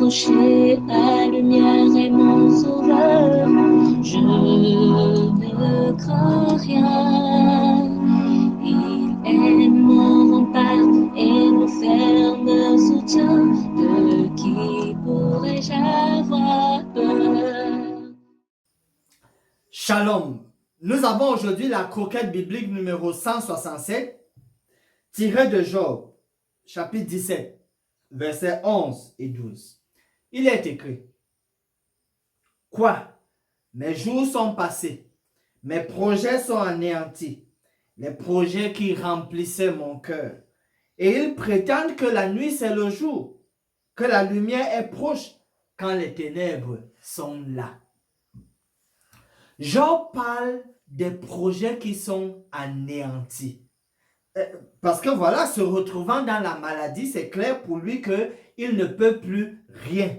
approcher, la lumière est mon sauveur. Je ne crains rien. Il est mon rempart et mon ferme soutien. De qui pourrais-je avoir peur? Shalom. Nous avons aujourd'hui la croquette biblique numéro 167, tirée de Job, chapitre 17, versets 11 et 12. Il est écrit: Quoi? Mes jours sont passés, mes projets sont anéantis, les projets qui remplissaient mon cœur. Et ils prétendent que la nuit c'est le jour, que la lumière est proche quand les ténèbres sont là. Job parle des projets qui sont anéantis. Parce que voilà, se retrouvant dans la maladie, c'est clair pour lui qu'il ne peut plus rien.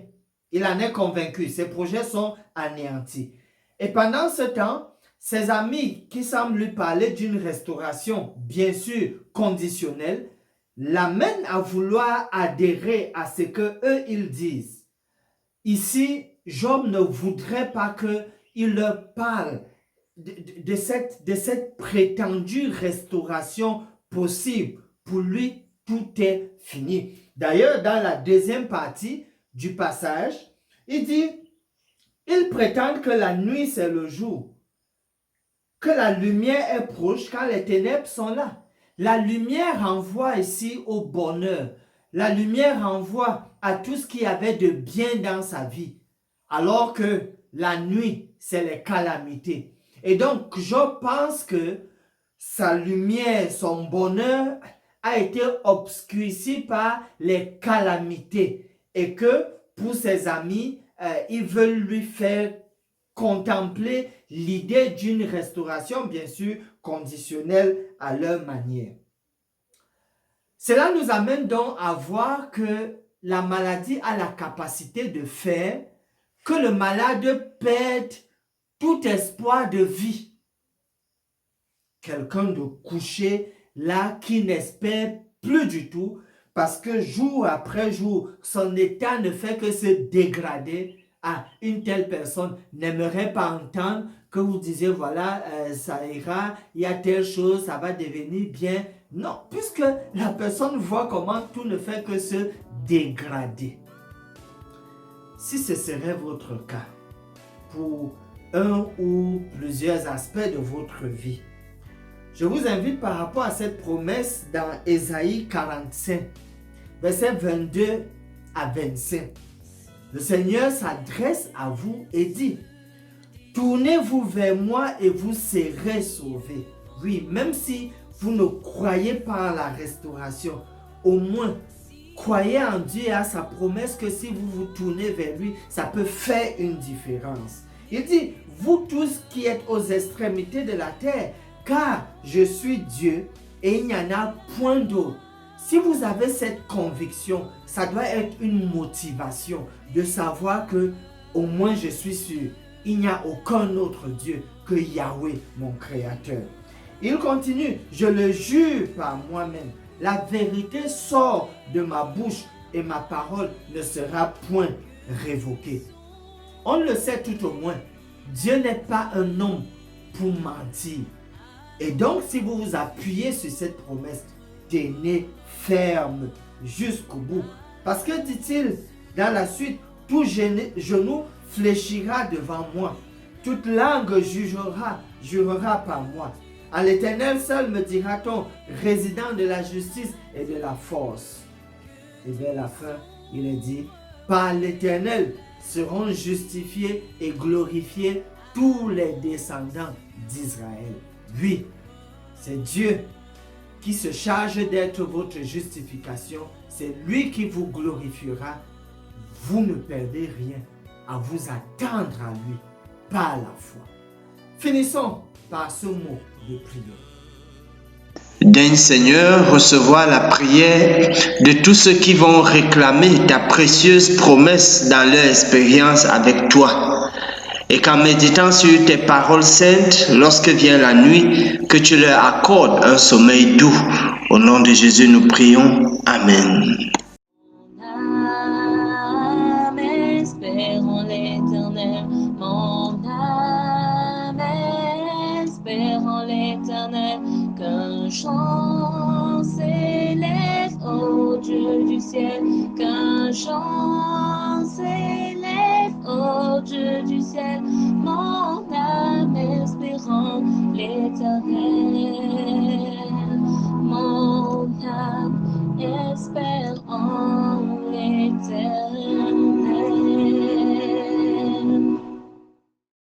Il en est convaincu, ses projets sont anéantis. Et pendant ce temps, ses amis qui semblent lui parler d'une restauration, bien sûr conditionnelle, l'amènent à vouloir adhérer à ce qu'eux ils disent. Ici, Job ne voudrait pas qu'il leur parle de cette prétendue restauration possible. Pour lui, tout est fini. D'ailleurs, dans la deuxième partie du passage, il dit: ils prétendent que la nuit c'est le jour, que la lumière est proche quand les ténèbres sont là. La lumière renvoie ici au bonheur. La lumière renvoie à tout ce qu'il y avait de bien dans sa vie. Alors que la nuit, c'est les calamités. Et donc, Job pense que sa lumière, son bonheur a été obscurci par les calamités. Et que pour ses amis, ils veulent lui faire contempler l'idée d'une restauration, bien sûr, conditionnelle à leur manière. Cela nous amène donc à voir que la maladie a la capacité de faire que le malade perde tout espoir de vie. Quelqu'un de couché là qui n'espère plus du tout parce que jour après jour, son état ne fait que se dégrader. Une telle personne n'aimerait pas entendre que vous disiez voilà, ça ira, il y a telle chose, ça va devenir bien. Non, puisque la personne voit comment tout ne fait que se dégrader. Si ce serait votre cas, pour un ou plusieurs aspects de votre vie, je vous invite par rapport à cette promesse dans Ésaïe 45, versets 22 à 25. Le Seigneur s'adresse à vous et dit: tournez-vous vers moi et vous serez sauvés. Oui, même si vous ne croyez pas à la restauration, au moins croyez en Dieu et à sa promesse que si vous vous tournez vers lui, ça peut faire une différence. Il dit: vous tous qui êtes aux extrémités de la terre, car je suis Dieu et il n'y en a point d'autre. Si vous avez cette conviction, ça doit être une motivation de savoir que au moins je suis sûr, il n'y a aucun autre Dieu que Yahweh, mon Créateur. Il continue: je le jure par moi-même, la vérité sort de ma bouche et ma parole ne sera point révoquée. On le sait tout au moins, Dieu n'est pas un homme pour mentir. Et donc, si vous vous appuyez sur cette promesse, tenez ferme jusqu'au bout. Parce que, dit-il dans la suite, tout genou fléchira devant moi. Toute langue jurera par moi. À l'Éternel seul me dira-t-on, résident de la justice et de la force. Et vers la fin, il est dit: par l'Éternel seront justifiés et glorifiés tous les descendants d'Israël. Oui, c'est Dieu qui se charge d'être votre justification. C'est lui qui vous glorifiera. Vous ne perdez rien à vous attendre à lui par la foi. Finissons par ce mot de prière. Daigne Seigneur recevoir la prière de tous ceux qui vont réclamer ta précieuse promesse dans leur expérience avec toi. Et qu'en méditant sur tes paroles saintes, lorsque vient la nuit, que tu leur accordes un sommeil doux. Au nom de Jésus, nous prions. Amen. Amen. qu'un chant s'élève au Dieu du ciel, qu'un chant s'élève au Dieu du ciel,